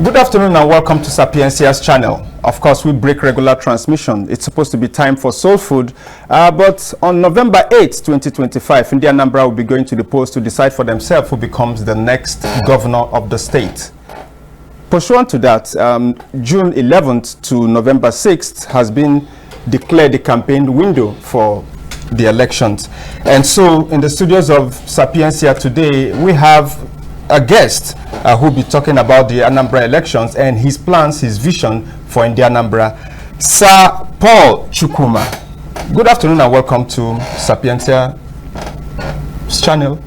Good afternoon and welcome to SAPIENTIA's channel. Of course, we break regular transmission. It's supposed to be time for soul food, but on November 8th, 2025, Ndi Anambra will be going to the polls to decide for themselves who becomes the next governor of the state. Pursuant to that, June 11th to November 6th has been declared the campaign window for the elections. And so in the studios of SAPIENTIA today, we have a guest who will be talking about the Anambra elections and his plans, his vision for Ndi Anambra, Sir Paul Chukwuma. Good afternoon and welcome to SAPIENTIA's channel.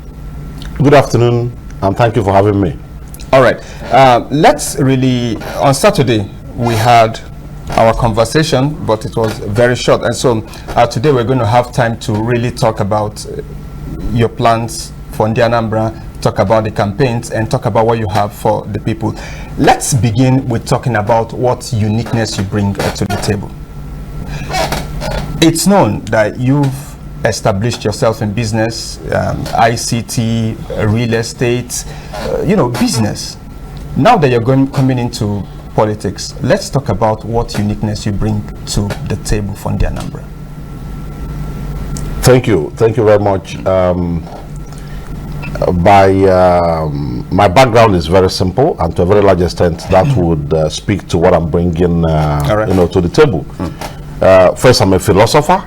Good afternoon and thank you for having me. All right, let's really, on Saturday we had our conversation, but it was very short, and so today we're going to have time to really talk about your plans for Ndi Anambra, talk about the campaigns, and talk about what you have for the people. Let's begin with talking about what uniqueness you bring to the table. It's known that you've established yourself in business, ICT, real estate, business. Now that you're coming into politics, let's talk about what uniqueness you bring to the table for Ndi Anambra. Thank you very much. My background is very simple, and to a very large extent that would speak to what I'm bringing to the table. First, I'm a philosopher,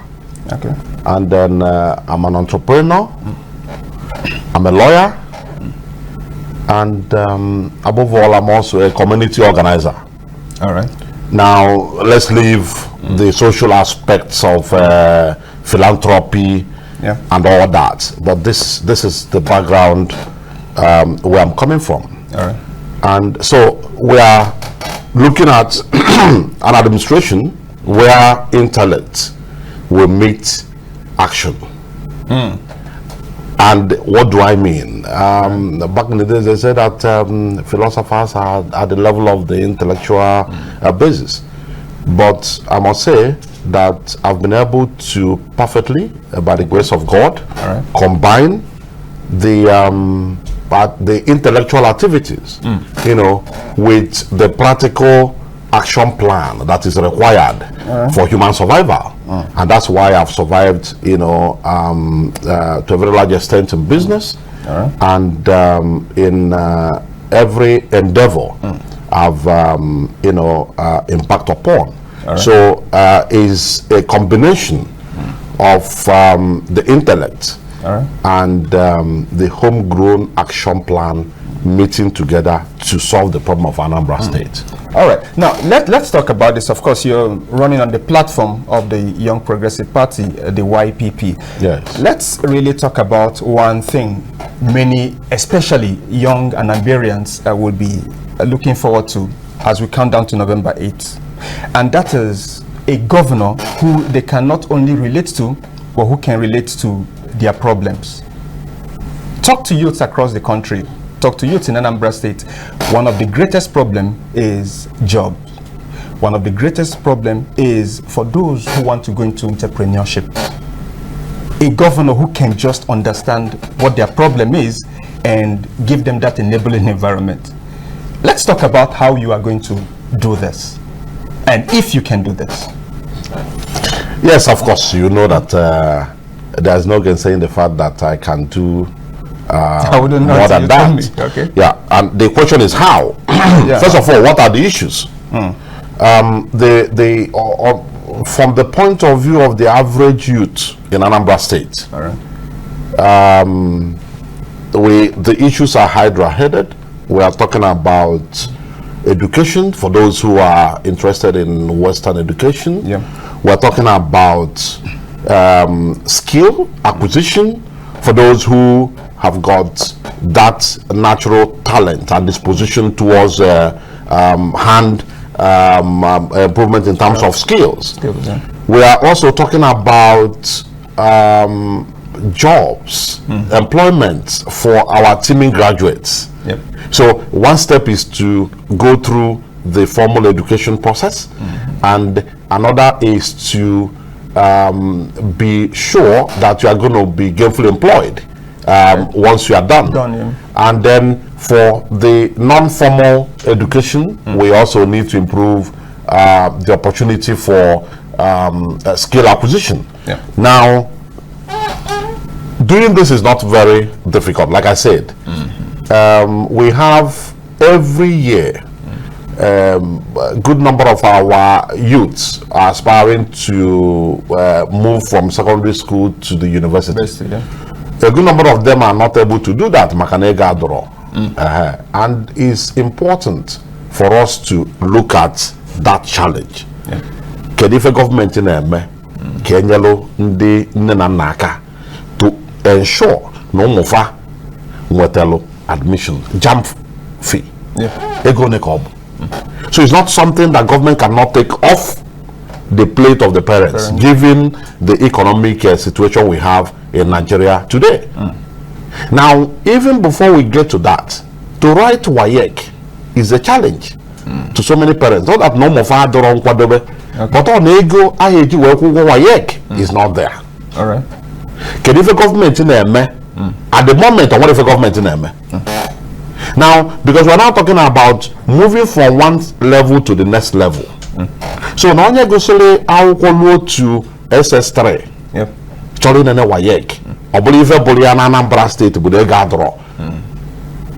okay, and then I'm an entrepreneur, I'm a lawyer, and above all, I'm also a community organizer. All right. Now let's leave the social aspects of philanthropy, yeah, and all that, but this is the background where I'm coming from. All right. And so we are looking at an administration where intellect will meet action. And what do I mean? Back in the days they said that philosophers are at the level of the intellectual basis, but I must say that I've been able to perfectly, by the grace of God, combine the intellectual activities, with the practical action plan that is required for human survival. And that's why I've survived, to a very large extent in business, and in every endeavor I've, impact upon. So is a combination of the intellect and the homegrown action plan meeting together to solve the problem of Anambra State. All right. Now, let's talk about this. Of course, you're running on the platform of the Young Progressive Party, the YPP. Yes. Let's really talk about one thing many, especially young Anambrians, will be looking forward to as we count down to November 8th. And that is a governor who they can not only relate to, but who can relate to their problems. Talk to youths across the country. Talk to youths in Anambra State. One of the greatest problems is jobs. One of the greatest problems is for those who want to go into entrepreneurship. A governor who can just understand what their problem is and give them that enabling environment. Let's talk about how you are going to do this, and if you can do this. Yes, of course. You know that there's no gainsaying the fact that I can do more than that. Okay. Yeah, and the question is how. Yeah. First of all, what are the issues? From the point of view of the average youth in Anambra State, the issues are hydra-headed. We are talking about education for those who are interested in Western education. Yeah. We're talking about skill acquisition for those who have got that natural talent and disposition towards hand improvement in terms of skills. Yeah. We are also talking about jobs, employment for our teaming graduates. Yep. So one step is to go through the formal education process, and another is to be sure that you are going to be gainfully employed once you are done. And then for the non-formal education, we also need to improve the opportunity for skill acquisition. Yeah. Now, doing this is not very difficult. Like I said, we have every year a good number of our youths are aspiring to move from secondary school to the university. A good number of them are not able to do that. And it's important for us to look at that challenge. Kedife government in Kenyalo Ndi Anambra to ensure no mofa mwetelo admission jump fee. So it's not something that government cannot take off the plate of the parents, given the economic situation we have in Nigeria today. Now, even before we get to that, to write WAEC is a challenge to so many parents. Not that no more father on Kwadobe, but on ego, WAEC is not there. All right. Can if a government in at the moment, or what if a government in Now, because we're now talking about moving from one level to the next level. So now you go say I will to SS3. Yep. WAEC. I believe Anambra State the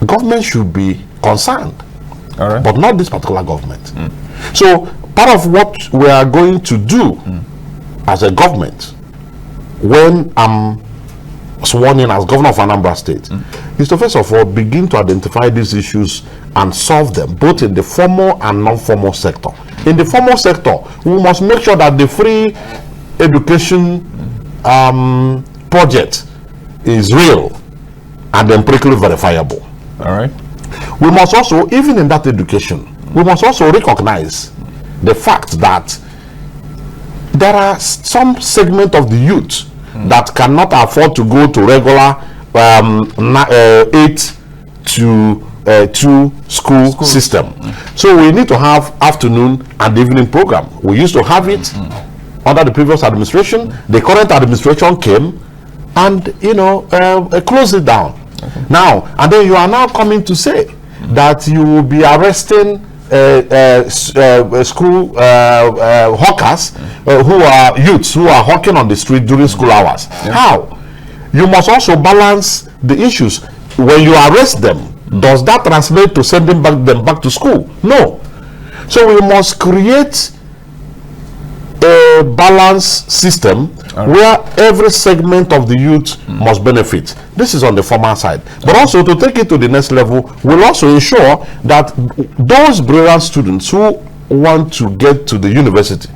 government should be concerned, but not this particular government. So part of what we are going to do as a government when I'm sworn in as governor of Anambra State is to first of all begin to identify these issues and solve them both in the formal and non-formal sector. In the formal sector, we must make sure that the free education project is real and empirically verifiable. All right. We must also, even in that education, we must also recognize the fact that there are some segment of the youth that cannot afford to go to regular 8 to 2 school system. So we need to have afternoon and evening program. We used to have it under the previous administration. The current administration came and closed it down. Now, and then you are now coming to say that you will be arresting school hawkers who are youths who are hawking on the street during school hours. How? You must also balance the issues. When you arrest them, does that translate to sending them back to school? No. So we must create a balanced system where every segment of the youth must benefit. This is on the formal side. But also to take it to the next level, we'll also ensure that those brilliant students who want to get to the university,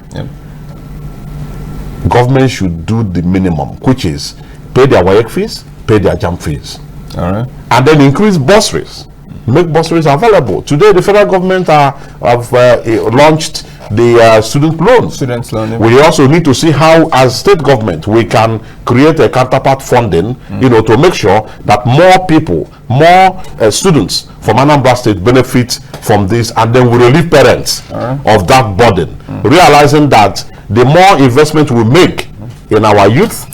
government should do the minimum, which is pay their WAEC fees, pay their JAMB fees. All right. And then increase bursaries. Make bursaries available. Today, the federal government have launched the student loans. We also need to see how, as state government, we can create a counterpart funding, to make sure that more people, more students from Anambra State benefit from this, and then we relieve parents of that burden, realizing that the more investment we make in our youth,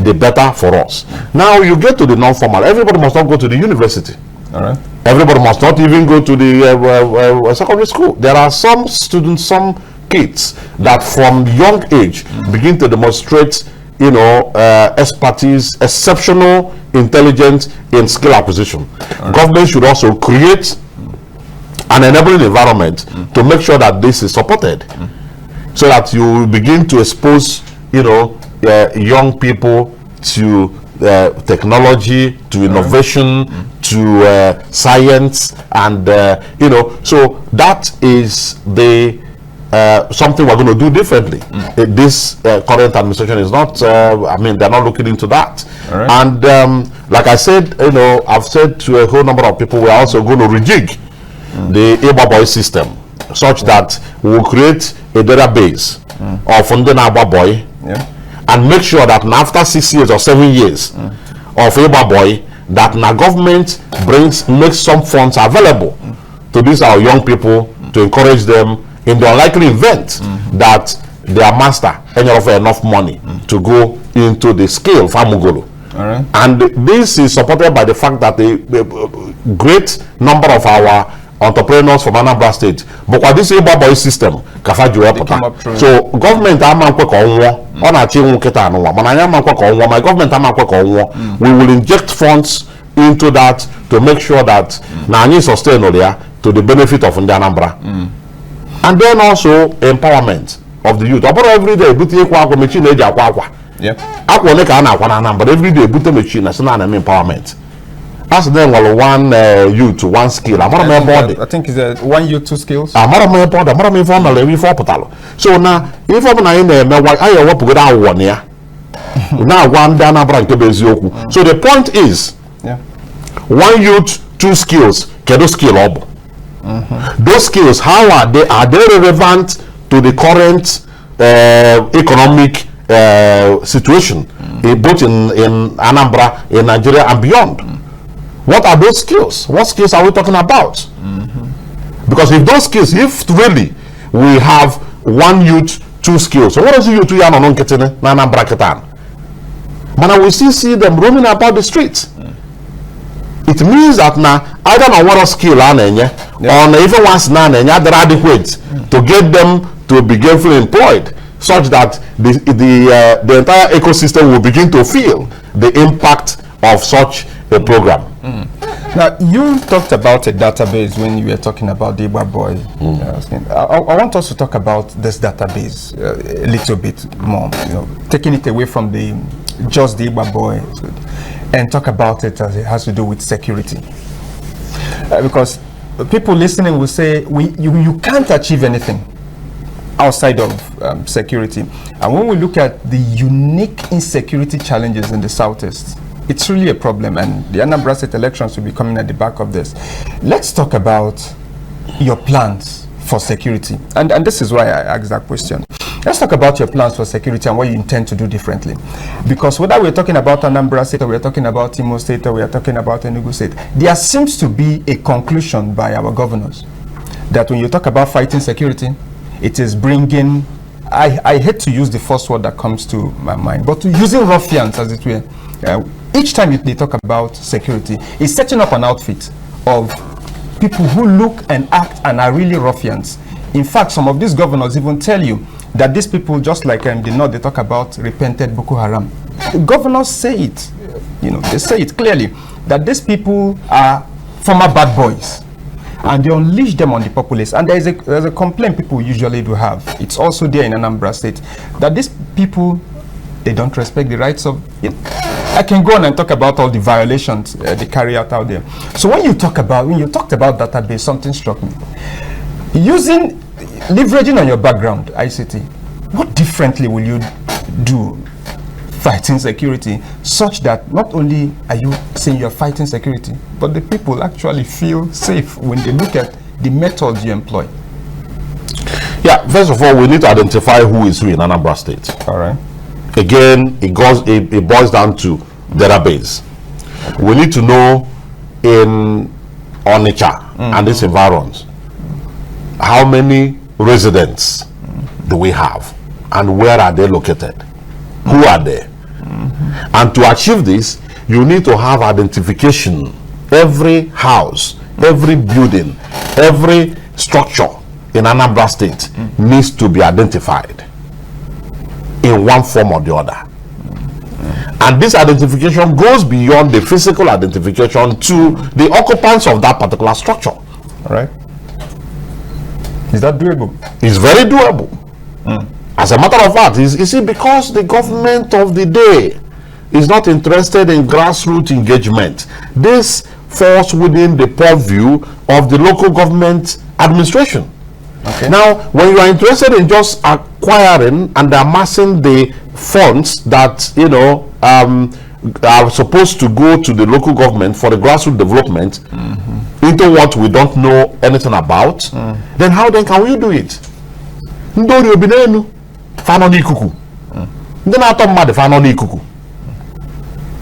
the better for us. Now you get to the non-formal. Everybody must not go to the university. Everybody must not even go to the secondary school. There are some students, some kids that from young age begin to demonstrate, expertise, exceptional intelligence in skill acquisition. Government should also create an enabling environment to make sure that this is supported, so that you will begin to expose, young people to technology, to innovation, to science, and so that is the something we're going to do differently. This current administration is not, they're not looking into that. And like I said, I've said to a whole number of people, we're also going to rejig the Aba Boy system, such that we will create a database of Ndi Boy, and make sure that after 6 years or 7 years of Aba Boy, that now government makes some funds available to these our young people to encourage them in the unlikely event that their master ain't offer enough money to go into the scale famugolo. And this is supported by the fact that great number of our entrepreneurs from Anambra State. But what this boy system, so government my government we will inject funds into that to make sure that Nani sustain to the benefit of Ndi Anambra. And then also empowerment of the youth. About every day, but every day, empowerment. As then one youth, one skill. I think it's one youth, two skills. So now, if I'm in there, I work with our 1 year. Now, one Anambra. So the point is, one youth, two skills. Can skill up? Those skills, how are they? Are they relevant to the current economic situation, both in Anambra, in Nigeria, and beyond? What are those skills? What skills are we talking about? Because if those skills, if really we have one youth, two skills, so what is the youth we are not getting in Anambra Ketan? But we still see them roaming about the streets. It means that now either on what skill or even once now they're adequate to get them to be gainfully employed, such that the entire ecosystem will begin to feel the impact of such a program. Now, you talked about a database when you were talking about the Igba boy. I want us to talk about this database a little bit more, taking it away from just the Igba boy and talk about it as it has to do with security. Because people listening will say, you can't achieve anything outside of security. And when we look at the unique insecurity challenges in the Southeast, it's really a problem, and the Anambra State elections will be coming at the back of this. Let's talk about your plans for security. And this is why I asked that question. Let's talk about your plans for security and what you intend to do differently. Because whether we're talking about Anambra State, or we're talking about Imo State, or we're talking about Enugu State, there seems to be a conclusion by our governors that when you talk about fighting security, it is bringing, I hate to use the first word that comes to my mind, but using ruffians, as it were. Each time they talk about security, it's setting up an outfit of people who look and act and are really ruffians. In fact, some of these governors even tell you that these people, just like the North, they talk about repented Boko Haram. The governors say it, they say it clearly, that these people are former bad boys, and they unleash them on the populace. And there's a complaint people usually do have. It's also there in Anambra State, that these people, they don't respect the rights of I can go on and talk about all the violations they carry out there. So when you talked about database, something struck me. Leveraging on your background, ICT, what differently will you do fighting security such that not only are you saying you're fighting security, but the people actually feel safe when they look at the methods you employ? Yeah, first of all, we need to identify who is who in Anambra State. All right. Again, it boils down to database. We need to know in Onitsha and its environs, how many residents do we have and where are they located? Who are they? And to achieve this, you need to have identification. Every house, every building, every structure in Anambra State needs to be identified in one form or the other. And this identification goes beyond the physical identification to the occupants of that particular structure. All right. Is that doable? It's very doable. As a matter of fact, you see, because the government of the day is not interested in grassroots engagement, this falls within the purview of the local government administration. Okay. Now, when you are interested in just acquiring and amassing the funds that are supposed to go to the local government for the grassroots development into what we don't know anything about, then how then can we do it? Ndori obinenu fano ni kuku. Ndi na ato mmadu fano ni kuku.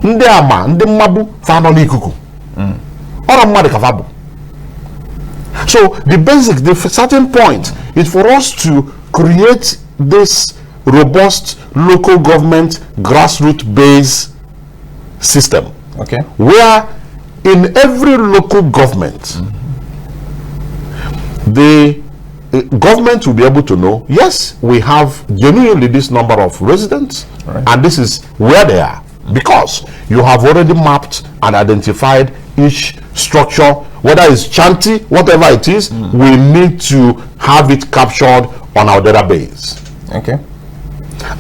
Ndi ama ndi mmabu fano ni kuku. Ora mmadu ka fabu. So the starting point is for us to create this robust local government grassroots based system, okay, where in every local government, the government will be able to know, yes, we have genuinely this number of residents, and this is where they are, because you have already mapped and identified each structure, whether it's chanty, whatever it is, we need to have it captured on our database. Okay.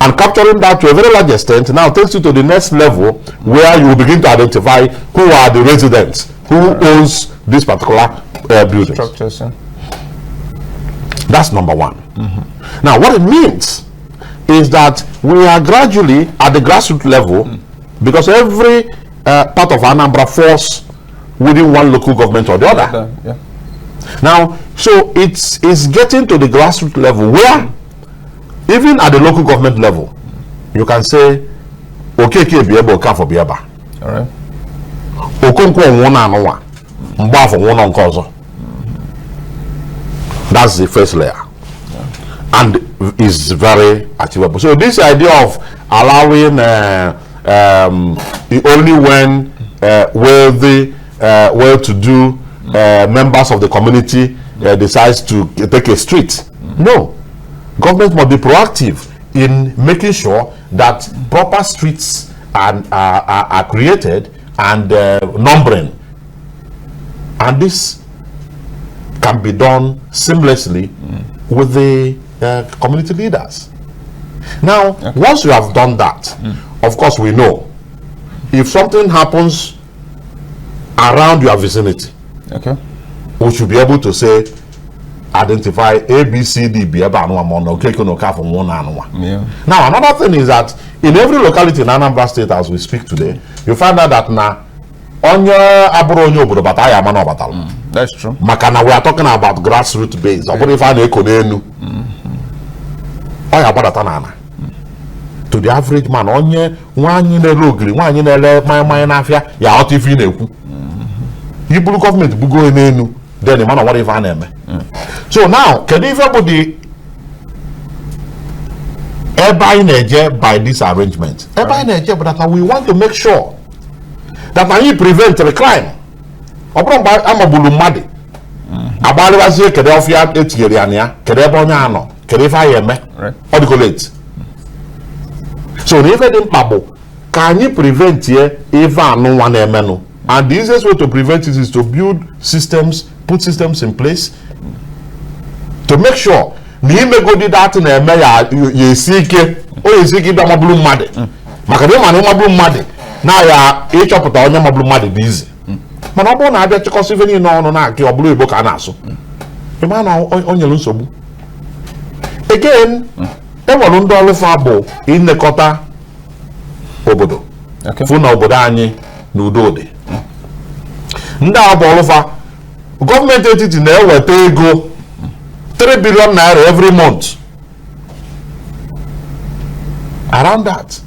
And capturing that to a very large extent now takes you to the next level, where you will begin to identify who are the residents, who owns this particular building. Structures. That's number one. Now, what it means is that we are gradually at the grassroots level, because every part of Anambra falls within one local government or the other. Yeah. Now, so it's getting to the grassroots level where, even at the local government level, you can say, okay, bieba oka for bieba. All right. Okonkwo nwona anwa, mgba for nwona nke ọzọ. That's the first layer, and is very achievable. So this idea of allowing only when wealthy, well-to-do members of the community decides to take a street, no. Government must be proactive in making sure that proper streets are created and numbering, and this can be done seamlessly with the community leaders. Now, once you have done that, of course, we know if something happens around your vicinity, we should be able to say, identify A, B, C, D, B. Now, another thing is that in every locality in Anambra State, as we speak today, you find out that now, that's true. Makana, we are talking about grassroots base. To the average man, government then the man of whatever name. So now, can everybody by this arrangement? But that we want to make sure that we prevent the crime. I'm a bulumadi. Abali was here, Kedofia, Etiania, Kedeboniano, Kedefayeme, Odicolate. So, if I didn't bubble, can you prevent here if I no one emenu? And the easiest way to prevent it is to build systems, put systems in place to make sure ni me go di that na eme ya yesike o yesike da mabulu made maka de man mabulu made na ya e chopụta onye mabulu made dị easy mana ọ bụ na abịa chịkọsị ife niile ọnụ na akị ọbụla Igbo ka a na-asụ ịma na onye nsogbu again enwere ndị ọrụ fa bụ inekọta obodo fụ na obodo anyị n'udo dị. Ndị abụ ọlụfa gọọmenti etiti na-eweta ego 3 billion naira every month, around that,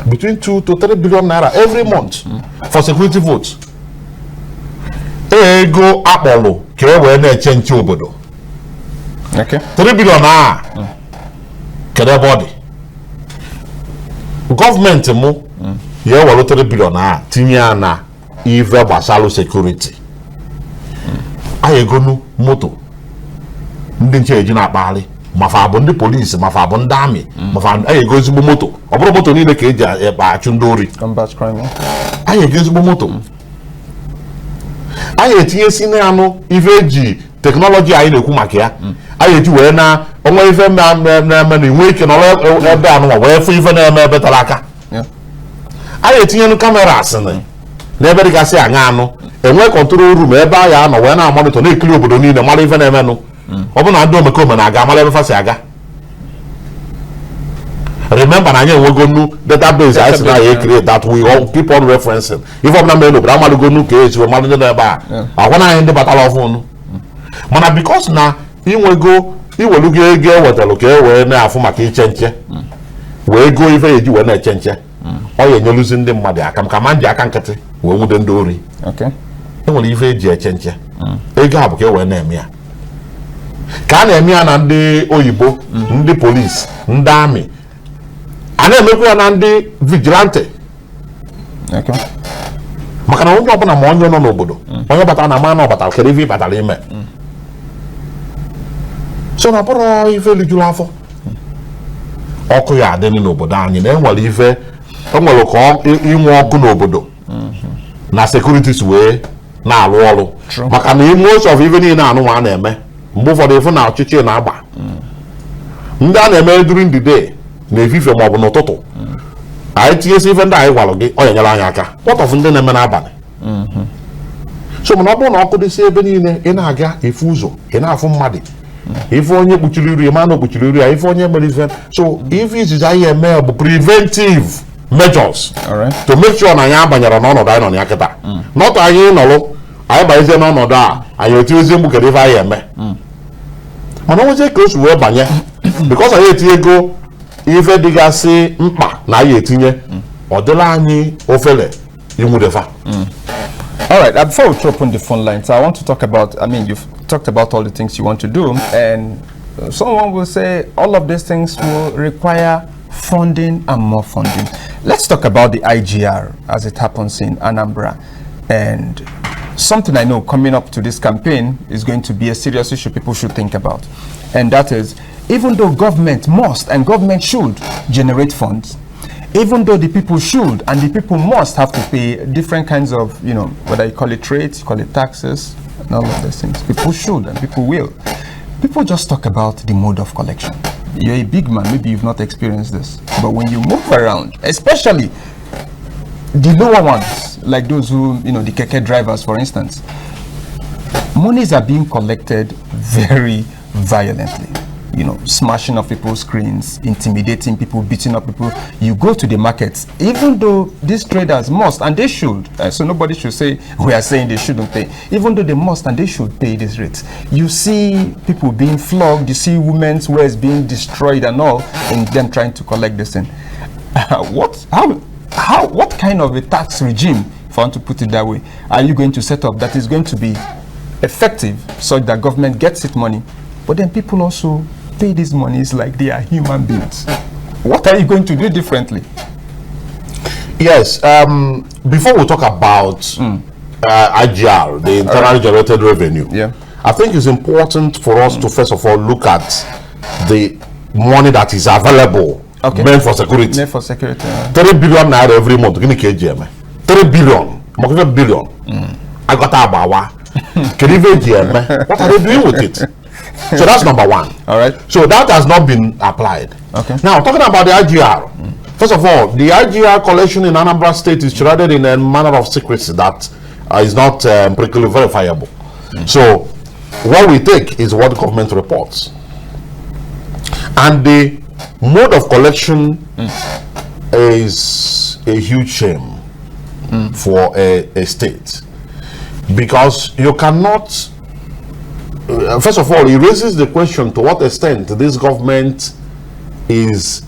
between 2 to 3 billion naira every month for security votes. Ego akpọlụ ka e wee na-eche nche obodo 3 billion naira kedu ebe ọ dị? Gọọmenti mụ ya ewere 3 billion naira tinye ya na ife gbasara security. Anyị egonu moto ndị nche eji na-akpagharị, mafa bụ ndị polisi, mafa bụ ndị amị, mafa anyị ego ezigbo moto. Ọ bụrụ moto niile ka eji achụ ndị ori. Anyị ego ezigbo moto. Anyị etinyesi na anụ ife eji teknọlọji anyị na-ekwu maka ya. Anyị eji wee na onwe ife na-eme na inwe ike n'ọrụ ebe anụwa wee fụ ife na-eme ebe tara aka. Anyị etinyenu kameras n'ebe dịgasị anya anụ, enwe kọntrol room ebe anyị anọ wee na-amonitọ na-ekiri obodo niile mara ife na-emenụ. Ọ bụ na ndị omekome na-aga mara ebe fasị aga. Remember na anyị enwegonu database anyị si na ya create that we all keep on referencing. Ife ọbụla mere obodo amalugonu ka esi mmadụ ndị nọ ebe a agwana anyị ndị batara ọfụnụ. Mana because na inwego iwelugo ego ewetalụ ka e wee na-afụ maka iche nche wee ego ife eji wee na-eche nche, ọ ya enyeluzi ndị mmadụ aka maka ma ndị aka nkịtị wee nwude ndị ori. Enwere ife eji eche nche, ego a bụ ka e wee na-eme ya, ka a na-eme ya na ndị oyibo, ndị polisi, ndị amị, a na-emekwa ya na ndị vigilante. Makana onye ọbụla ma onye nọ n'obodo. Onye bata na ma na ọbata kere ife batara ime. So na bụrụ ife lijuru afọ. Ọkụ ya adị n'obodo anyị na enwere ife enwere ka inwe ọkụ n'obodo na securities wee na-alụ ọrụ maka na most of ife niile anụ nwa na-eme mgbe ụfọdụ ife na ọchịchị na-agba ndị a na-eme during the day na efife maọbụ n'ụtụtụ anyị tinyesi ife ndị anyị gwalụ gị ọ nyere anyị aka kpọtọfụ ndị na-eme n'abalị so mana ọ bụrụ na ọkụ dịsị ebe niile ị na-aga efu ụzọ ị na-afụ mmadụ ife onye kpuchiri iri ma na okpuchiri iri ya ife onye mere ife so ife izizi anyị eme bụ preventive measures to make sure na anyị abanyere n'ọnọdụ anyị nọ na ya kịta n'ọtụ anyị nọrụ anyị banyezie n'ọnọdụ a anyị etinyezi mgbu kedu ife anyị eme mana onwezie ka o si wee banye because anyị etinye ego ife dịgasị mkpa na anyị etinye ọ dịla anyị ofele inwudefa. All right, before we open the phone lines, I want to talk about, I mean, you've talked about all the things you want to do, and someone will say all of these things will require funding and more funding. Let's talk about the IGR as it happens in Anambra. And something I know coming up to this campaign is going to be a serious issue people should think about. And that is, even though government must and government should generate funds, even though the people should and the people must have to pay different kinds of, you know, whether you call it rates, you call it taxes, and all of those things. People should and people will. People just talk about the mode of collection. You're a big man, maybe you've not experienced this. But when you move around, especially the lower ones, like those who, you know, the keke drivers, for instance, monies are being collected very violently. You know, smashing of people's screens, intimidating people, beating up people. You go to the markets, even though these traders must, and they should, so nobody should say, we are saying they shouldn't pay, even though they must and they should pay these rates. You see people being flogged, you see women's wares being destroyed and all, and them trying to collect this thing. What kind of a tax regime, if I want to put it that way, are you going to set up that is going to be effective so that government gets its money, but then people also pay these monies like they are human beings? What are you going to do differently? Yes, before we talk about IGR, the internally generated revenue, I think it's important for us to first of all look at the money that is available meant for security. Meant for security. 3 billion naira every month. 3 billion. Billion. I got about what are they doing with it? So that's number one. All right. So that has not been applied. Okay. Now, talking about the IGR. First of all, the IGR collection in Anambra State is shrouded in a manner of secrecy that is not empirically verifiable. So what we take is what the government reports. And the mode of collection is a huge shame for a state. Because you cannot, first of all, it raises the question to what extent this government is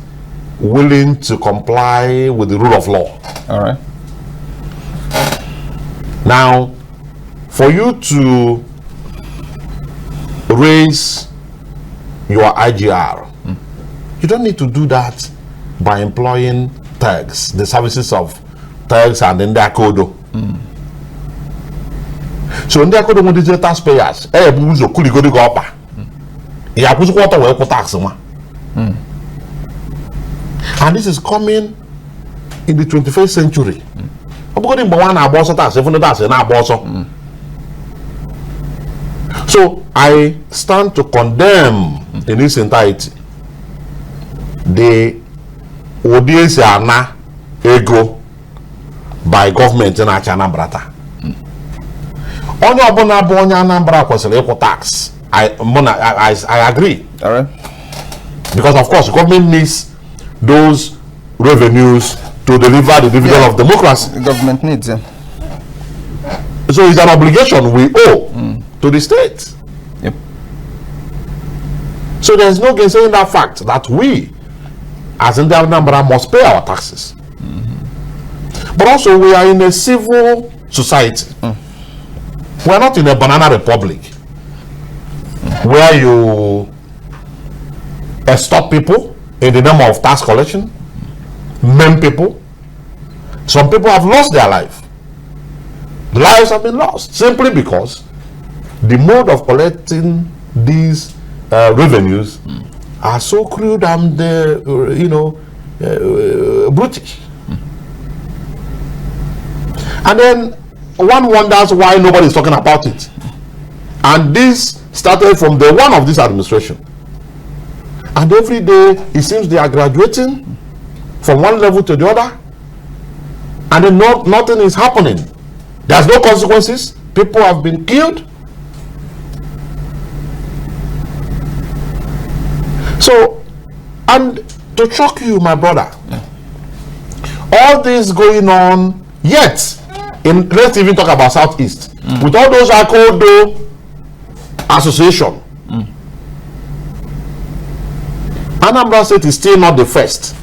willing to comply with the rule of law. All right. Now, for you to raise your IGR, you don't need to do that by employing tags, the services of tags and Ndi Akodo. So Ndi Akodo want the taxpayers, buzo kuli go go up. Ya kuzu kwata we ko tax ma. And this is coming in the 21st century. Obugodi mbo wan na aboso tax, even that na aboso. So I stand to condemn in its entirety the audience ana ego by government in Anambra. Onye ọbụla bụ onye Anambra kwesịrị ịkwụ tax. I agree. All right. Because of course government needs those revenues to deliver the dividend of democracy. The government needs them. So it's an obligation we owe to the state. Yep. So there's no gainsaying that fact that we as Ndi Anambra must pay our taxes. But also we are in a civil society. We are not in a banana republic where you stop people in the name of tax collection, maim people. Some people have lost their life. Lives have been lost simply because the mode of collecting these revenues are so crude and brutish. And then one wonders why nobody is talking about it. And this started from the one of this administration. And every day it seems they are graduating from one level to the other, and then nothing is happening. There's no consequences. People have been killed. So, and to shock you, my brother, all this going on, yet, let's even talk about Southeast, with all those Akodo association, Anambra State is still not the first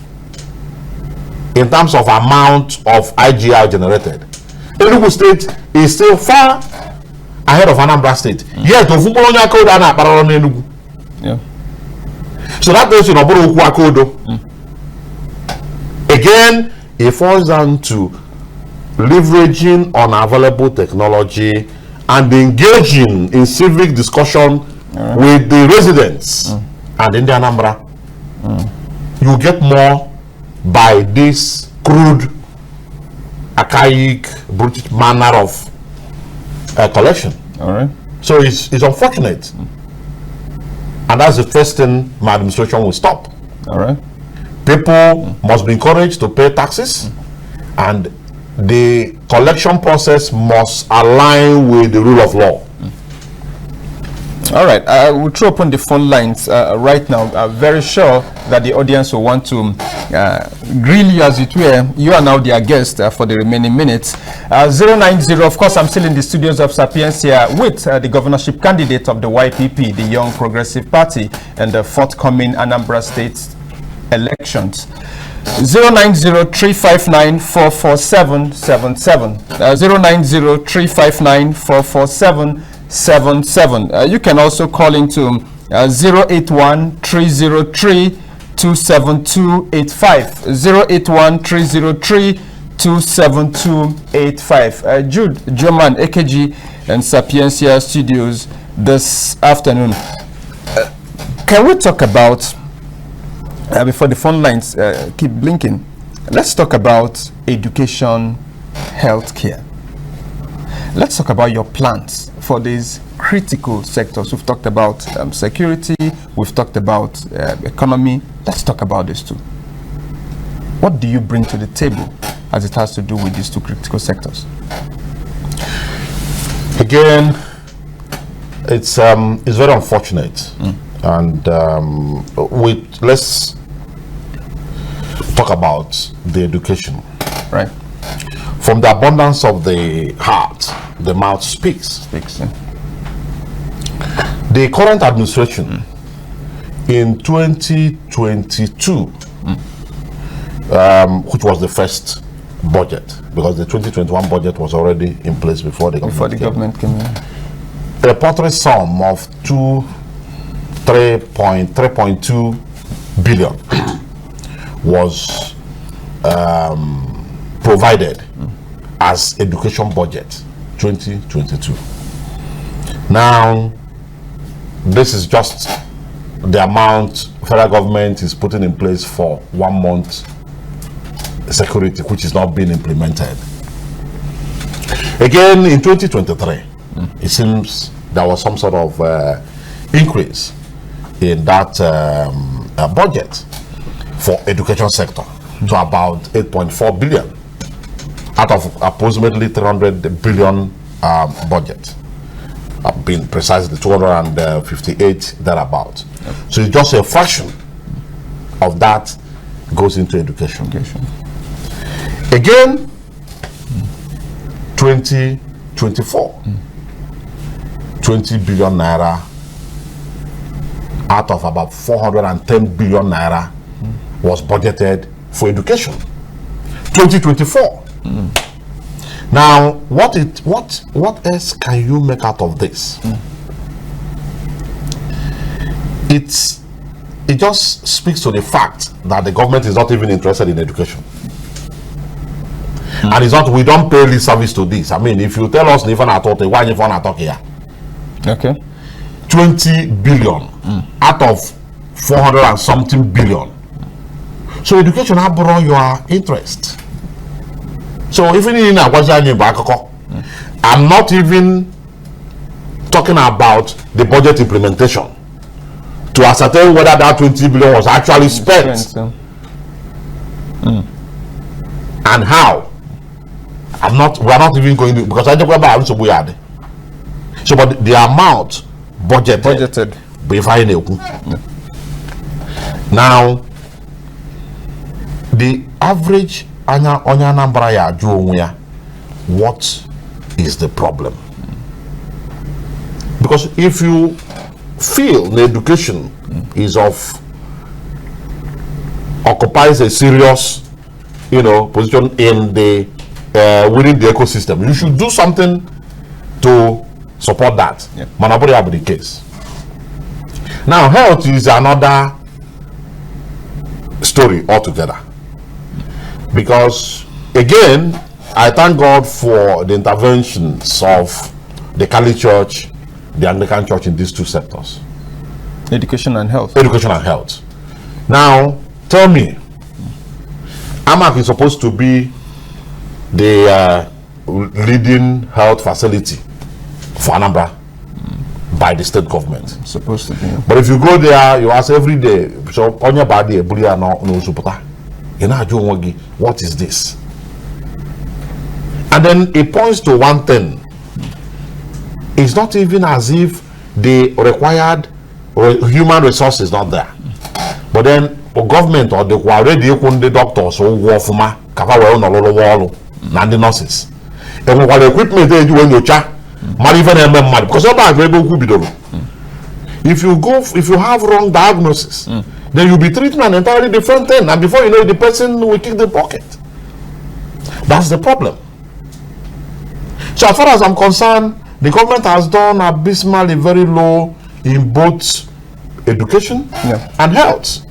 in terms of amount of IGR generated. Enugu State is still far ahead of Anambra State. Yet, so that means again, it falls down to leveraging on available technology and engaging in civic discussion with the residents. And in the Anambra, you get more by this crude, archaic, brutish manner of collection. All right. So it's unfortunate. And that's the first thing my administration will stop. All right. People must be encouraged to pay taxes, and the collection process must align with the rule of law. All right, we'll throw open the phone lines right now. I'm very sure that the audience will want to grill you, as it were. You are now their guest for the remaining minutes. 090, of course, I'm still in the studios of Sapientia with the governorship candidate of the YPP, the Young Progressive Party, and the forthcoming Anambra State elections. 090-359-44777. 090-359-44777. You can also call into 081-303-27285. 081-303-27285. Jude German, AKG, and Sapientia Studios this afternoon. Can we talk about, before the phone lines keep blinking, let's talk about education, healthcare. Let's talk about your plans for these critical sectors. We've talked about security, we've talked about economy. Let's talk about this too. What do you bring to the table as it has to do with these two critical sectors? Again, it's very unfortunate. And let's talk about the education. Right. From the abundance of the heart, the mouth speaks. Yeah. The current administration in 2022, which was the first budget, because the 2021 budget was already in place before the government came in. A paltry sum of 3.2 billion was provided as education budget 2022. Now, this is just the amount federal government is putting in place for 1 month security, which is not being implemented. Again, in 2023, it seems there was some sort of increase in that budget for education sector to about 8.4 billion out of approximately 300 billion budget. Been precisely 258 thereabout. So it's just a fraction of that goes into education. Again, 2024, 20 billion naira out of about 410 billion naira was budgeted for education. 2024. Now, what else can you make out of this? It just speaks to the fact that the government is not even interested in education. And it's not, we don't pay lip service to this. I mean, if you tell us if I talk, why if I talk here? Okay. 20 billion out of 400 and something billion. So education have brought your interest. So even in I'm not even talking about the budget implementation to ascertain whether that 20 billion was actually spent and how. We are not even going to, because I don't know about so we are. So but the amount budgeted. Now the average Anambra ya Juomuya, what is the problem? Because if you feel the education is occupies a serious, position in the within the ecosystem, you should do something to support that. Manaburi have the case. Now health is another story altogether, because again I thank God for the interventions of the Catholic Church, the Anglican Church in these two sectors, education and health. Now tell me, AMAC is supposed to be the leading health facility for Anambra by the state government. Supposed to be. But if you go there, you ask every day, so on your body, what is this? And then it points to one thing. It's not even as if the required human resource is not there. But then the government or the doctors or and the nurses. And what equipment they do when you chat, because if you have wrong diagnosis, then you'll be treating an entirely different thing, and before you know it, the person will kick the pocket. That's the problem. So as far as I'm concerned, the government has done abysmally very low in both education and health.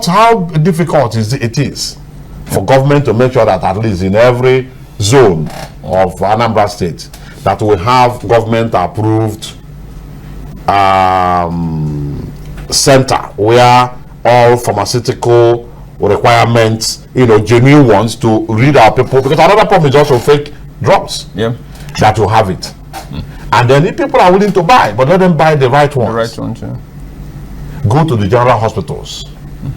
How difficult it is for government to make sure that at least in every zone of Anambra State that we have government approved center where all pharmaceutical requirements, genuine ones to read our people, because another problem is also fake drugs that will have it. And then if people are willing to buy, but let them buy the right ones. Go to the general hospitals.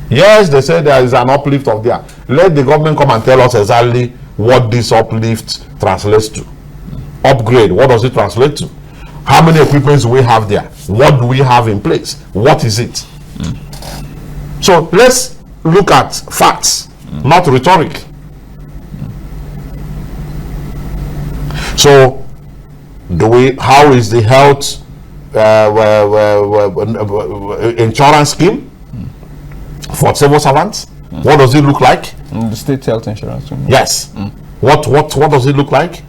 Yes, they say there is an uplift of there. Let the government come and tell us exactly what this uplift translates to. Upgrade, what does it translate to? How many equipments do we have there? What do we have in place? What is it? So let's look at facts, not rhetoric. So how is the health insurance scheme for civil servants? What does it look like? The state health insurance. Yes. What does it look like?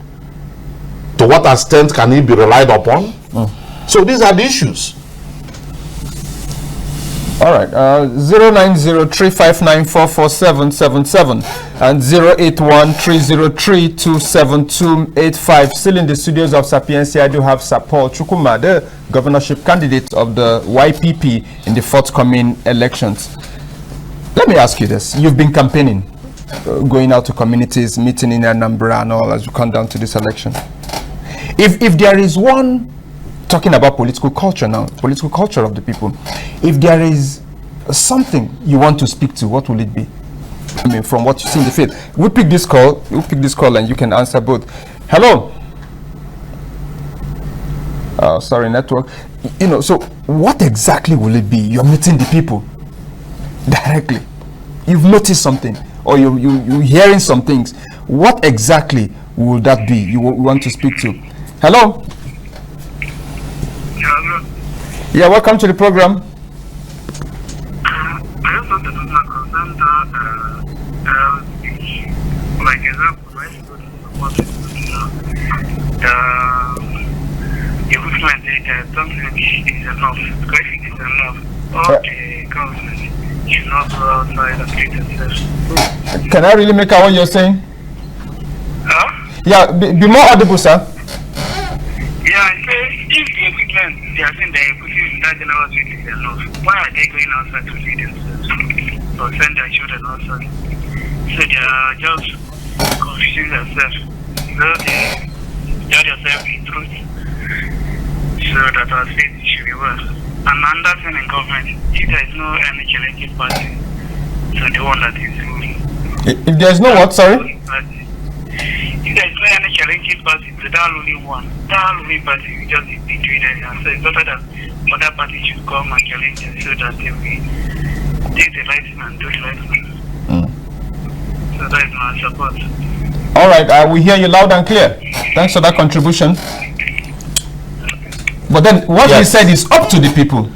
To what extent can it be relied upon? So these are the issues. All right. 09035944777 and 08130327285. Still in the studios of Sapientia, I do have Sir Paul Chukwuma, the governorship candidate of the YPP in the forthcoming elections. Let me ask you this. You've been campaigning, going out to communities, meeting in Anambra and all as you come down to this election. If there is one, talking about political culture now, political culture of the people, if there is something you want to speak to, what will it be? I mean, from what you see in the field. We'll pick this call and you can answer both. Hello. Sorry, network. So what exactly will it be? You're meeting the people directly. You've noticed something, or you're hearing some things. What exactly will that be you want to speak to? Hello? Yeah, welcome to the program. I just wanted to concern that, like example, when you go to support the equipment, they don't think is enough. Because if it is enough, all the government should not go outside and treat themselves. Can I really make out what you're saying? Huh? Yeah, be more audible, sir. Yeah, I say if the equipment they are saying they are putting in that general street is enough, why are they going outside to feed themselves or send their children outside? So they are just confusing themselves. So they tell themselves the truth so that our state should be well. And another thing in government, if there is no any challenging party, so the one that is ruling. If there's no what, sorry? If there is no any challenging party to that ruling one, that ruling party will just be doing it. So it's better that other parties should come and challenge them so that they will take the right thing and do the right thing. So that is my support. All right, we hear you loud and clear. Thanks for that contribution. But then what he said is up to the people.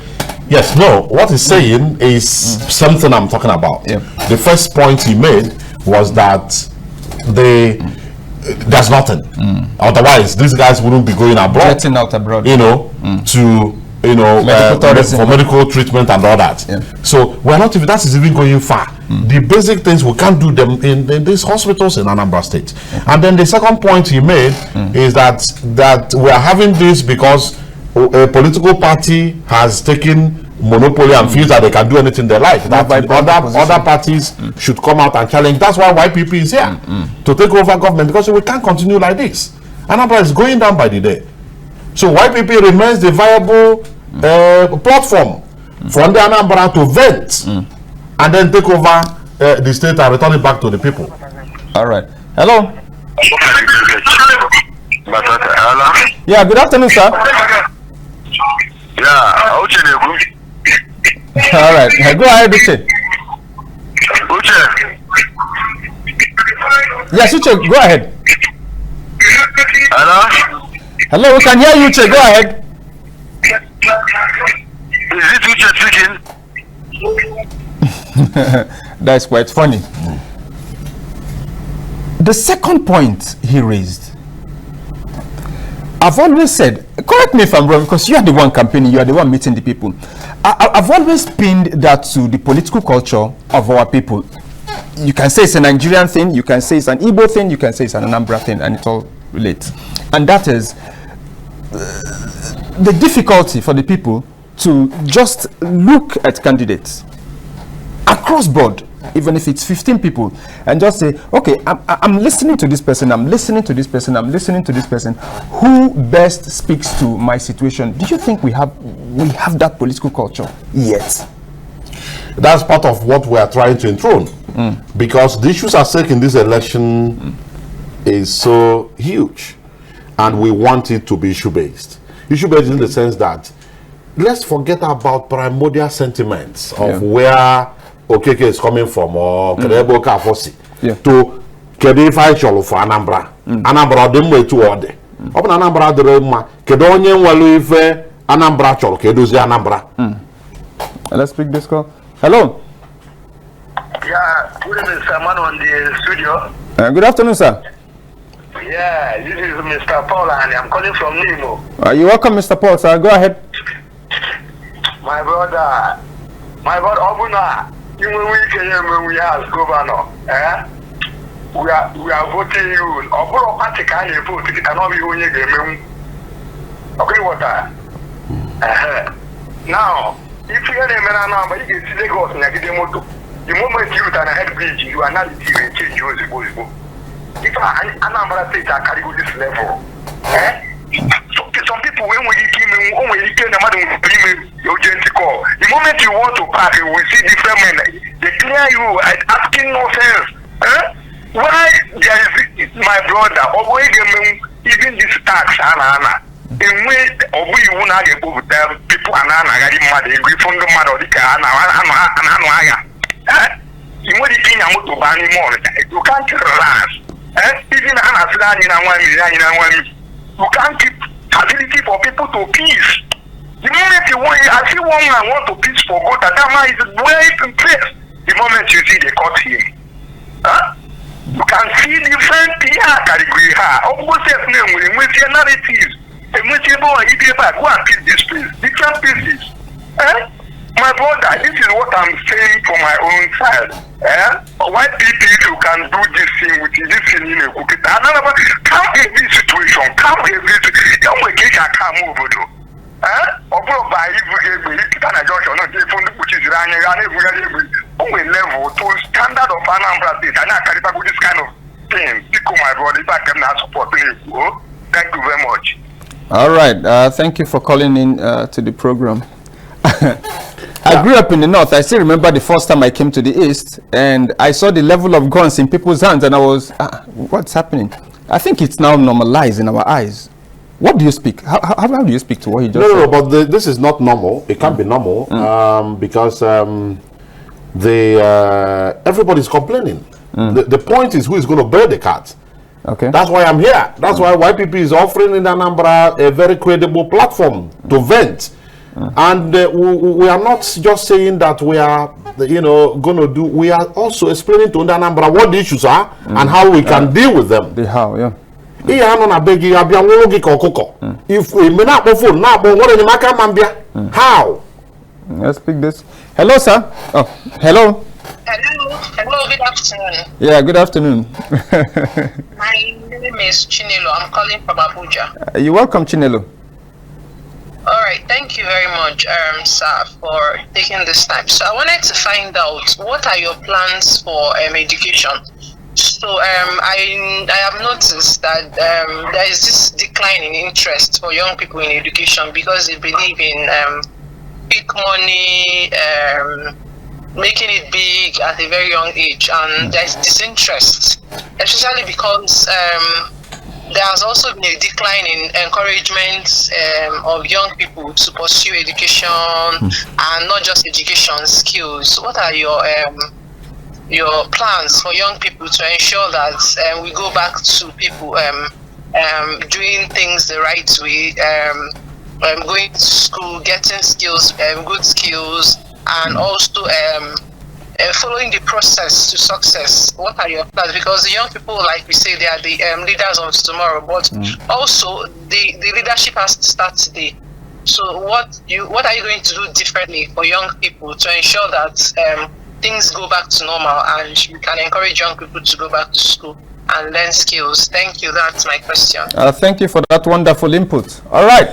Yes, no, what he's saying is something I'm talking about. The first point he made was that there's nothing. Otherwise, these guys wouldn't be going abroad. Getting out abroad. You know, to for medical treatment and all that. So we're not even, that is even going far. The basic things we can't do them in these hospitals in Anambra State. And then the second point he made is that we are having this because a political party has taken monopoly and feels that they can do anything they like. That other parties should come out and challenge. That's why YPP is here to take over government, because we can't continue like this. Anambra is going down by the day. So YPP remains the viable platform for Ndi Anambra to vent and then take over the state and return it back to the people. All right. Hello. Yeah. Good afternoon, sir. Yeah. All right. Go ahead, Uche. Yes, Uche. Go ahead. Hello. Hello. We can hear you, Uche. Go ahead. Is it Uche speaking? That's quite funny. The second point he raised, I've always said, correct me if I'm wrong, because you are the one campaigning, you are the one meeting the people. I've always pinned that to the political culture of our people. You can say it's a Nigerian thing, you can say it's an Igbo thing, you can say it's an Anambra thing, and it all relates. And that is the difficulty for the people to just look at candidates across board, even if it's 15 people, and just say, okay, I'm listening to this person, I'm listening to this person, I'm listening to this person. Who best speaks to my situation? Do you think we have that political culture yet? That's part of what we are trying to enthrone, because the issues at stake in this election is so huge, and we want it to be issue-based. Issue-based in the sense that let's forget about primordial sentiments of where Okeke is coming from or Kedebo Kafosi to Kedify Cholo for Anambra. Anambra dem way to order. Open Anambra the Roma, Kedonian Waluife, Anambra Cholo, Keduzi Anambra. Let's pick this call. Hello. Yeah, good evening, Sir Man on the studio. Good afternoon, sir. Yeah, this is Mr. Paul and I'm calling from Nemo. You're welcome, Mr. Paul, sir. Go ahead. My brother, Obuna, even when we as governor, we are voting you. Obuna party can't vote, it cannot be when you get me. Okay, what now, if you are a man now, you can see the ghost and I get the motor. The moment you turn a head bridge, you are not even change yours. If Anambra State are carrying this level, some people when we give them only the call. The moment you want to pass, you will see different men. They clear you asking no sense. Why there is my brother or even this tax in which we will not get over there people and mad agree from the mother the car you want to ban more. You can't relax. Even you can't keep facility for people to peace. The moment you want, I see one man want to peace for God, that man is well in place. The moment you see they caught him, you can see different category. Almost name with your narratives. And with your boy, go and peace this place. Different pieces. my brother, this is what I'm saying for my own side. Why people can do this thing with this thing in a cookie? Come every situation, come every young vacation come over though. Over by which is running level to standard of Anambra State, and I carry back with this kind of thing. Because my brother, if I can not support you, thank you very much. All right, thank you for calling in to the program. I grew up in the north. I still remember the first time I came to the east and I saw the level of guns in people's hands and I was, what's happening? I think it's now normalized in our eyes. What do you speak? How do you speak to what you just said? No, but this is not normal. It can't be normal because everybody's complaining. The point is who is going to bear the cat. Okay. That's why I'm here. That's why YPP is offering in Anambra a very credible platform to vent. And we are not just saying that we are, going to do. We are also explaining to Ndi Anambra what the issues are and how we can deal with them. The how, yeah. If we may not phone now, but what in the how? Let's pick this. Hello, sir. Oh, hello. Hello, good afternoon. Yeah, good afternoon. My name is Chinelo. I'm calling from Abuja. You're welcome, Chinelo. All right, thank you very much, sir, for taking this time. So I wanted to find out what are your plans for education. So I have noticed that there is this decline in interest for young people in education because they believe in big money, making it big at a very young age, and there's disinterest, especially because there has also been a decline in encouragement of young people to pursue education and not just education skills. What are your plans for young people to ensure that we go back to people doing things the right way, going to school, getting skills, good skills, and also following the process to success? What are your plans? Because the young people, like we say, they are the leaders of tomorrow, but also the leadership has to start today. So what are you going to do differently for young people to ensure that things go back to normal and we can encourage young people to go back to school and learn skills? Thank you. That's my question. Thank you for that wonderful input. All right.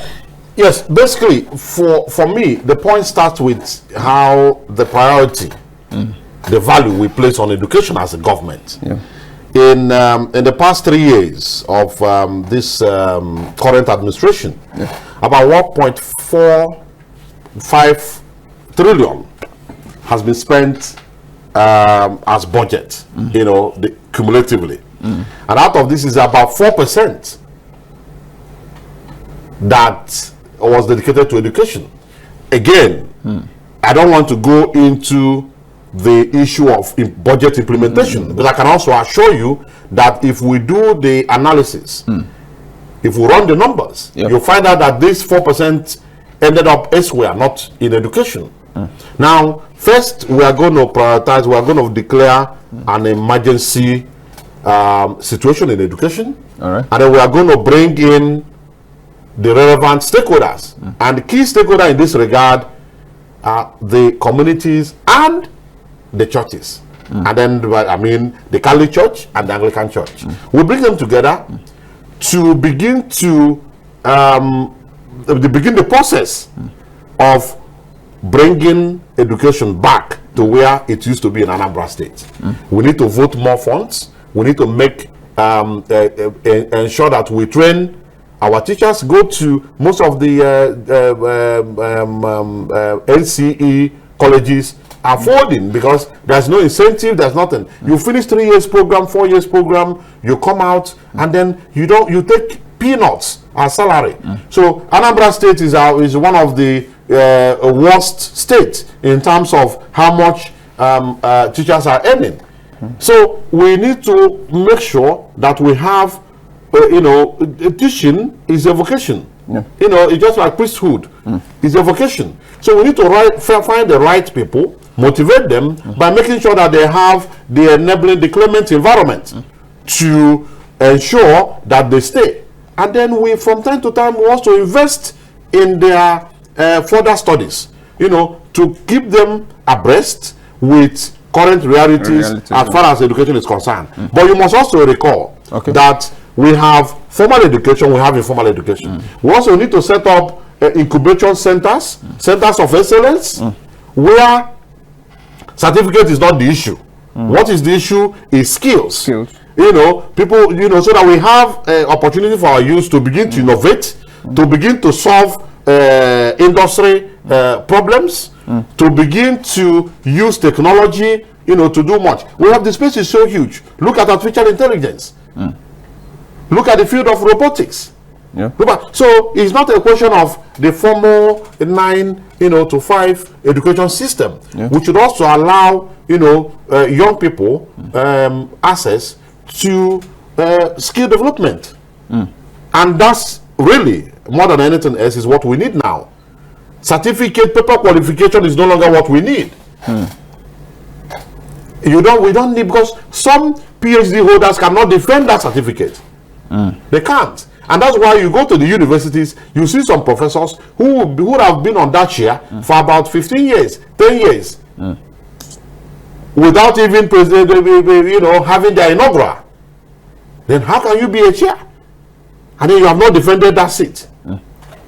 Yes, basically, for me, the point starts with how the priority, the value we place on education as a government. Yeah. In the past 3 years of this current administration, about 1.45 trillion has been spent as budget, cumulatively. And out of this is about 4% that was dedicated to education. Again, I don't want to go into the issue of budget implementation, but I can also assure you that if we do the analysis, if we run the numbers, you'll find out that this 4% ended up elsewhere, not in education. Now, first, we are going to prioritize, we are going to declare an emergency situation in education. All right. And then we are going to bring in the relevant stakeholders. And the key stakeholder in this regard are the communities and the churches. And then, the Catholic Church and the Anglican Church. We bring them together to begin to begin the process of bringing education back to where it used to be in Anambra State. We need to vote more funds. We need to make ensure that we train our teachers. Go to most of the NCE colleges are folding because there's no incentive, there's nothing. You finish 3 years program, 4 years program, you come out and then you take peanuts as salary. So Anambra State is one of the worst states in terms of how much teachers are earning. So we need to make sure that we have teaching is a vocation. It's just like priesthood. It's a vocation. So we need to find the right people, motivate them by making sure that they have the enabling, the clement environment to ensure that they stay. And then we, from time to time, want to invest in their further studies. to keep them abreast with current realities as far as education is concerned. But you must also recall that we have formal education, we have informal education. We also need to set up incubation centers, centers of excellence, where certificate is not the issue. What is the issue is skills. You know, people, you know, so that we have opportunity for our youth to begin to innovate, to begin to solve industry problems, to begin to use technology, you know, to do much. We have the space is so huge. Look at artificial intelligence. Look at the field of robotics. So it's not a question of the formal 9, you know, to 5 education system. We should also allow, you know, young people access to skill development. And that's really, more than anything else, is what we need now. Certificate, paper qualification is no longer what we need. We don't need, because some PhD holders cannot defend that certificate. They can't. And that's why you go to the universities, you see some professors who have been on that chair for about 15 years, 10 years, without even you know, having their inaugural. Then how can you be a chair? And then you have not defended that seat.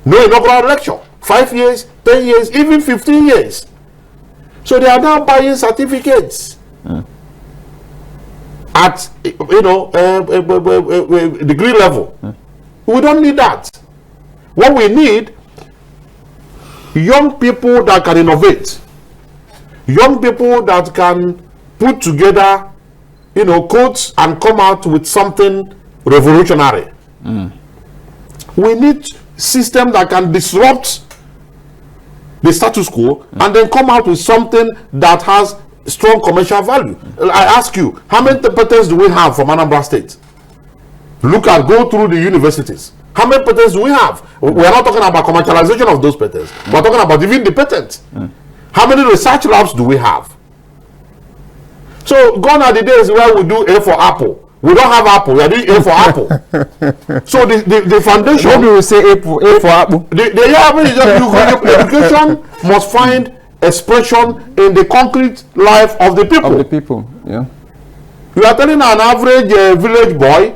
No inaugural lecture. 5 years, 10 years, even 15 years. So they are now buying certificates at, you know, degree level. We don't need that. What we need, young people that can innovate, young people that can put together, you know, codes and come out with something revolutionary. We need system that can disrupt the status quo and then come out with something that has strong commercial value. I ask you, how many patents do we have from Anambra State? Go through the universities. How many patents do we have? We are not talking about commercialization of those patents. We are talking about even the patents. How many research labs do we have? So gone are the days where we do A for Apple. We don't have Apple. We are doing A for Apple. So the foundation. Maybe we say A for Apple. Education must find expression in the concrete life of the people. Yeah. You are telling an average village boy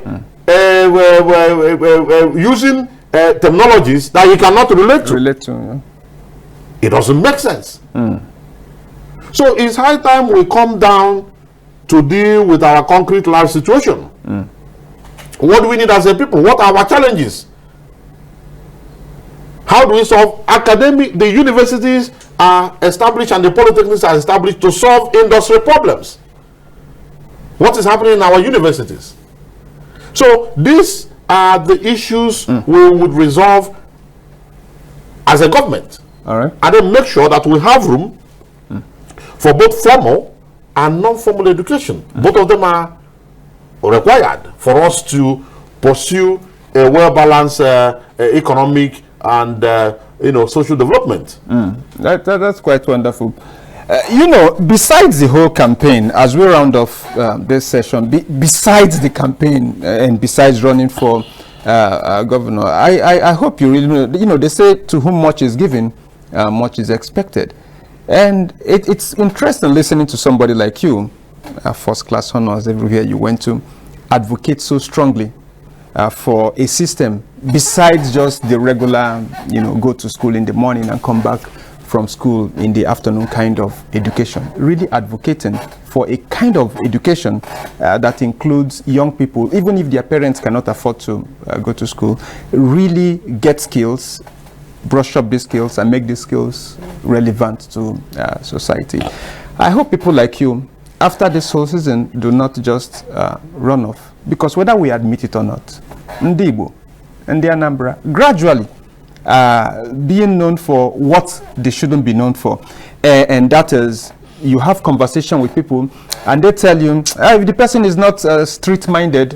using technologies that he cannot relate to. It doesn't make sense. So it's high time we come down to deal with our concrete life situation. What do we need as a people? What are our challenges? How do we solve the universities are established and the polytechnics are established to solve industry problems. What is happening in our universities? So these are the issues we would resolve as a government. And then make sure that we have room for both formal and non-formal education. Both of them are required for us to pursue a well-balanced economic and social development. That's quite wonderful. Besides the whole campaign, as we round off this session, besides the campaign and besides running for governor, I hope you really know, they say to whom much is given, much is expected. And it's interesting listening to somebody like you, first-class honors everywhere you went to, advocate so strongly for a system besides just the regular, go to school in the morning and come back from school in the afternoon kind of education. Really advocating for a kind of education that includes young people, even if their parents cannot afford to go to school, really get skills, brush up these skills and make these skills relevant to society. I hope people like you, after this whole season, do not just run off, because whether we admit it or not, Ndi Anambra, gradually being known for what they shouldn't be known for, and that is, you have conversation with people and they tell you if the person is not street-minded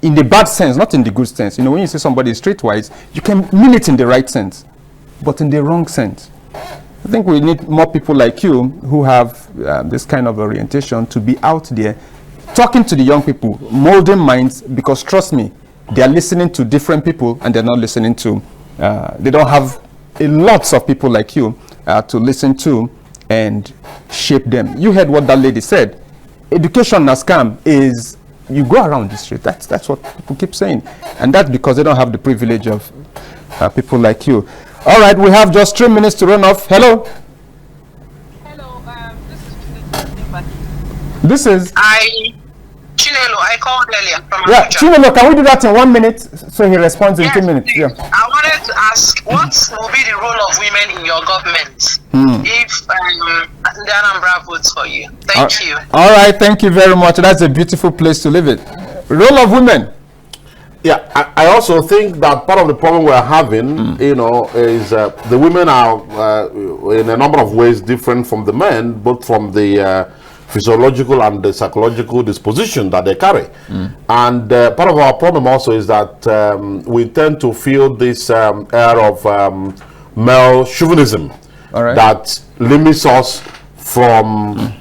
in the bad sense, not in the good sense. When you say somebody is streetwise, you can mean it in the right sense, but in the wrong sense. I think we need more people like you who have this kind of orientation to be out there talking to the young people, molding minds, because trust me, they are listening to different people and they're not listening to, they don't have lots of people like you to listen to and shape them. You heard what that lady said. Education as scam is you go around the street. That's what people keep saying, and that's because they don't have the privilege of people like you. All right, we have just 3 minutes to run off. Hello. Hello. This is Chinelo, I called earlier from Abuja. Chinelo, can we do that in 1 minute so he responds in 2 minutes? Please. Yeah. I wanted to ask, what will be the role of women in your government if Ndi Anambra votes for you? Thank you. All right, thank you very much. That's a beautiful place to leave it. Role of women. Yeah, I also think that part of the problem we're having, you know, is the women are in a number of ways different from the men, both from the physiological and the psychological disposition that they carry. And part of our problem also is that we tend to feel this air of male chauvinism that limits us from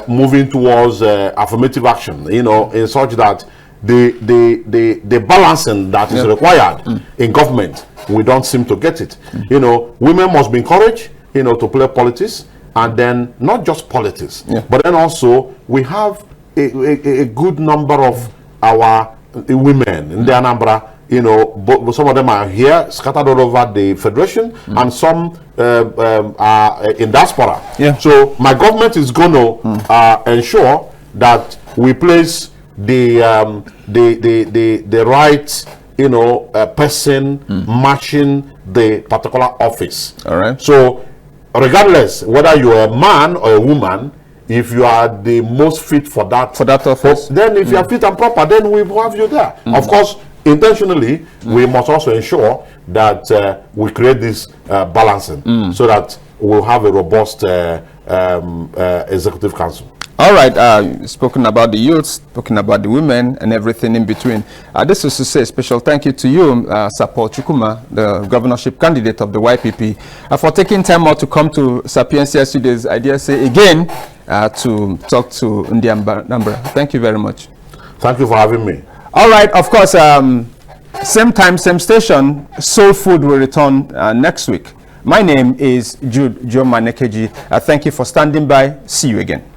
moving towards affirmative action, you know, in such that the balancing that is required in government, we don't seem to get it. You know, women must be encouraged, you know, to play politics. And then not just politics, but then also we have a good number of our women in the Anambra, you know, but some of them are here scattered all over the federation, and some are in diaspora. So my government is going to ensure that we place the right, you know, person matching the particular office. All right. So regardless whether you're a man or a woman, if you are the most fit for that office, then if you are fit and proper, then we have you there. Of course, intentionally, we must also ensure that we create this balancing so that we'll have a robust executive council. All right, spoken about the youth, spoken about the women and everything in between. This is to say a special thank you to you, Sir Paul Chukwuma, the governorship candidate of the YPP, for taking time out to come to SAPIENTIA Studios, I dare say again, to talk to Ndi Anambra. Thank you very much. Thank you for having me. All right, of course, same time, same station, Soul Food will return next week. My name is Jude Jomanekeji. Thank you for standing by. See you again.